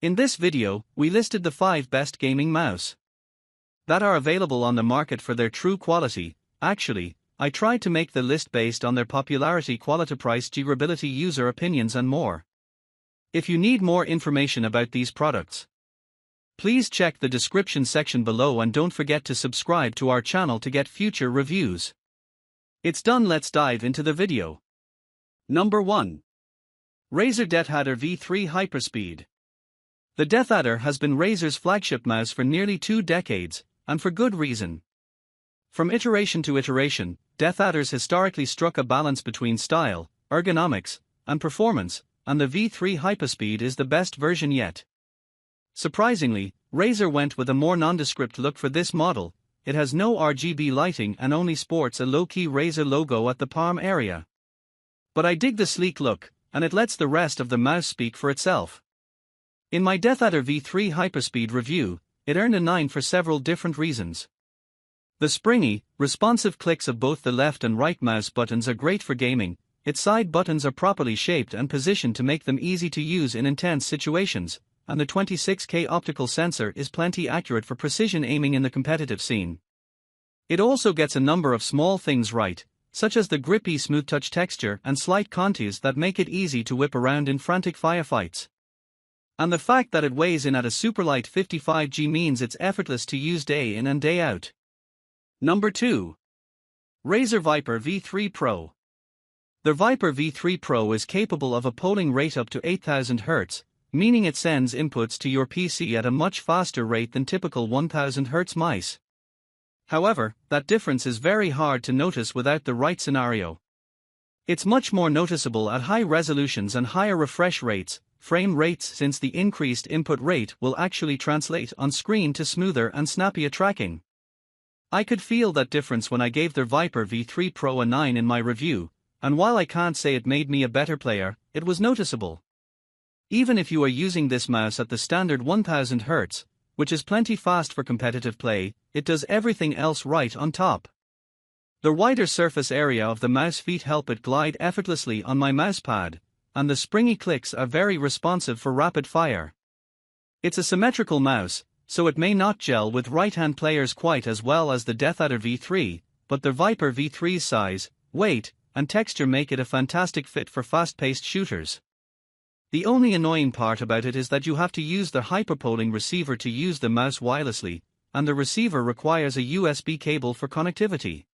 In this video, we listed the 5 best gaming mouse that are available on the market for their true quality. Actually, I tried to make the list based on their popularity, quality, price, durability, user opinions and more. If you need more information about these products, please check the description section below and don't forget to subscribe to our channel to get future reviews. It's done, let's dive into the video. Number 1. Razer Deathadder V3 Hyperspeed. The Deathadder has been Razer's flagship mouse for nearly 2 decades, and for good reason. From iteration to iteration, Deathadder's historically struck a balance between style, ergonomics, and performance, and the V3 Hyperspeed is the best version yet. Surprisingly, Razer went with a more nondescript look for this model. It has no RGB lighting and only sports a low-key Razer logo at the palm area. But I dig the sleek look, and it lets the rest of the mouse speak for itself. In my Deathadder V3 Hyperspeed review, it earned a 9 for several different reasons. The springy, responsive clicks of both the left and right mouse buttons are great for gaming. Its side buttons are properly shaped and positioned to make them easy to use in intense situations, and the 26K optical sensor is plenty accurate for precision aiming in the competitive scene. It also gets a number of small things right, such as the grippy smooth touch texture and slight contours that make it easy to whip around in frantic firefights. And the fact that it weighs in at a superlight 55G means it's effortless to use day in and day out. Number 2. Razer Viper V3 Pro. The Viper V3 Pro is capable of a polling rate up to 8000 Hz, meaning it sends inputs to your PC at a much faster rate than typical 1000 Hz mice. However, that difference is very hard to notice without the right scenario. It's much more noticeable at high resolutions and higher refresh rates, frame rates, since the increased input rate will actually translate on screen to smoother and snappier tracking. I could feel that difference when I gave the Viper V3 Pro a 9 in my review, and while I can't say it made me a better player, it was noticeable. Even if you are using this mouse at the standard 1000 Hz, which is plenty fast for competitive play, it does everything else right on top. The wider surface area of the mouse feet help it glide effortlessly on my mousepad, and the springy clicks are very responsive for rapid fire. It's a symmetrical mouse, so it may not gel with right-hand players quite as well as the Deathadder V3, but the Viper V3's size, weight, and texture make it a fantastic fit for fast-paced shooters. The only annoying part about it is that you have to use the hyperpolling receiver to use the mouse wirelessly, and the receiver requires a USB cable for connectivity.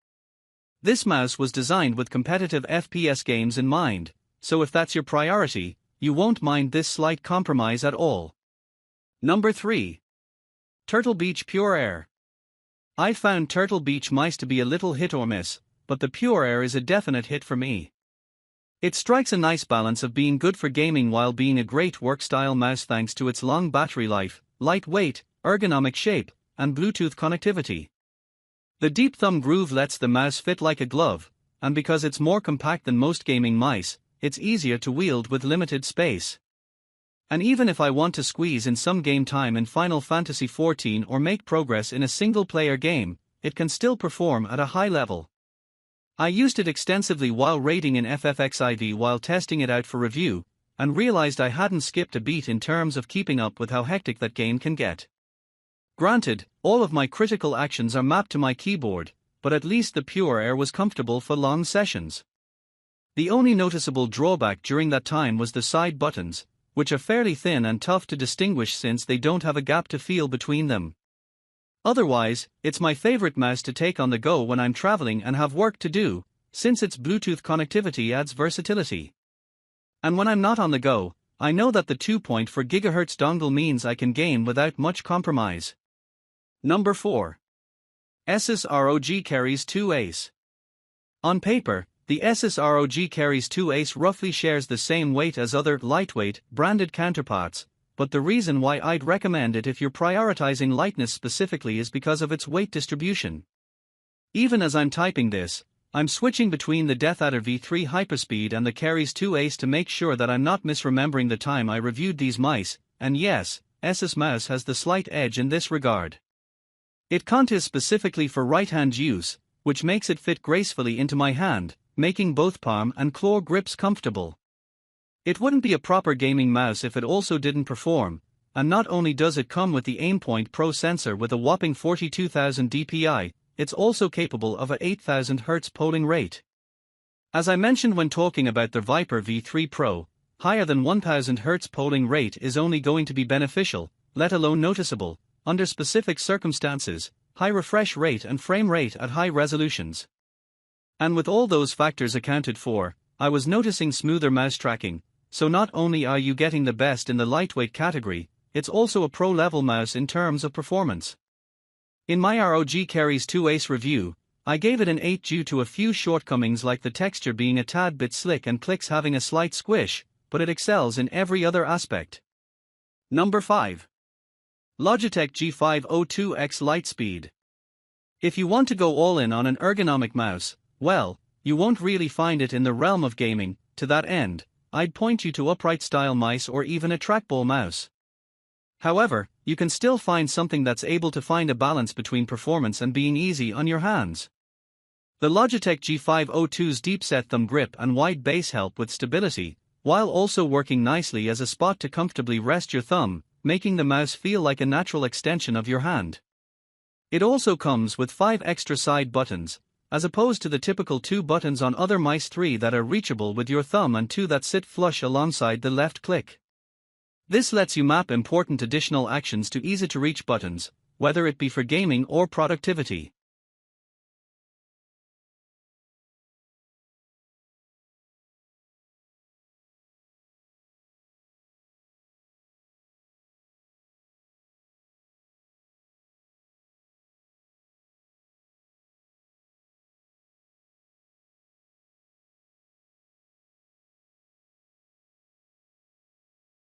This mouse was designed with competitive FPS games in mind, so if that's your priority, you won't mind this slight compromise at all. Number 3. Turtle Beach Pure Air. I found Turtle Beach mice to be a little hit or miss, but the Pure Air is a definite hit for me. It strikes a nice balance of being good for gaming while being a great work-style mouse thanks to its long battery life, lightweight, ergonomic shape, and Bluetooth connectivity. The deep thumb groove lets the mouse fit like a glove, and because it's more compact than most gaming mice, it's easier to wield with limited space. And even if I want to squeeze in some game time in Final Fantasy XIV or make progress in a single-player game, it can still perform at a high level. I used it extensively while raiding in FFXIV while testing it out for review, and realized I hadn't skipped a beat in terms of keeping up with how hectic that game can get. Granted, all of my critical actions are mapped to my keyboard, but at least the Pure Air was comfortable for long sessions. The only noticeable drawback during that time was the side buttons, which are fairly thin and tough to distinguish since they don't have a gap to feel between them. Otherwise, it's my favorite mouse to take on the go when I'm traveling and have work to do, since its Bluetooth connectivity adds versatility. And when I'm not on the go, I know that the 2.4 GHz dongle means I can game without much compromise. Number 4. Asus ROG Keris 2 Ace. On paper, the Asus ROG Keris 2 Ace roughly shares the same weight as other lightweight, branded counterparts, but the reason why I'd recommend it if you're prioritizing lightness specifically is because of its weight distribution. Even as I'm typing this, I'm switching between the Deathadder V3 Hyperspeed and the Keris 2 Ace to make sure that I'm not misremembering the time I reviewed these mice, and yes, Asus mouse has the slight edge in this regard. It contours specifically for right-hand use, which makes it fit gracefully into my hand, making both palm and claw grips comfortable. It wouldn't be a proper gaming mouse if it also didn't perform, and not only does it come with the Aimpoint Pro sensor with a whopping 42,000 dpi, it's also capable of a 8,000 Hz polling rate. As I mentioned when talking about the Viper V3 Pro, higher than 1000 Hz polling rate is only going to be beneficial, let alone noticeable, under specific circumstances, high refresh rate and frame rate at high resolutions. And with all those factors accounted for, I was noticing smoother mouse tracking, so not only are you getting the best in the lightweight category, it's also a pro-level mouse in terms of performance. In my ROG Keris 2 Ace review, I gave it an 8 due to a few shortcomings like the texture being a tad bit slick and clicks having a slight squish, but it excels in every other aspect. Number 5. Logitech G502X Lightspeed. If you want to go all in on an ergonomic mouse, well, you won't really find it in the realm of gaming. To that end, I'd point you to upright style mice or even a trackball mouse. However, you can still find something that's able to find a balance between performance and being easy on your hands. The Logitech G502's deep set thumb grip and wide base help with stability, while also working nicely as a spot to comfortably rest your thumb, making the mouse feel like a natural extension of your hand. It also comes with 5 extra side buttons, as opposed to the typical 2 buttons on other mice, 3 that are reachable with your thumb and 2 that sit flush alongside the left click. This lets you map important additional actions to easy-to-reach buttons, whether it be for gaming or productivity.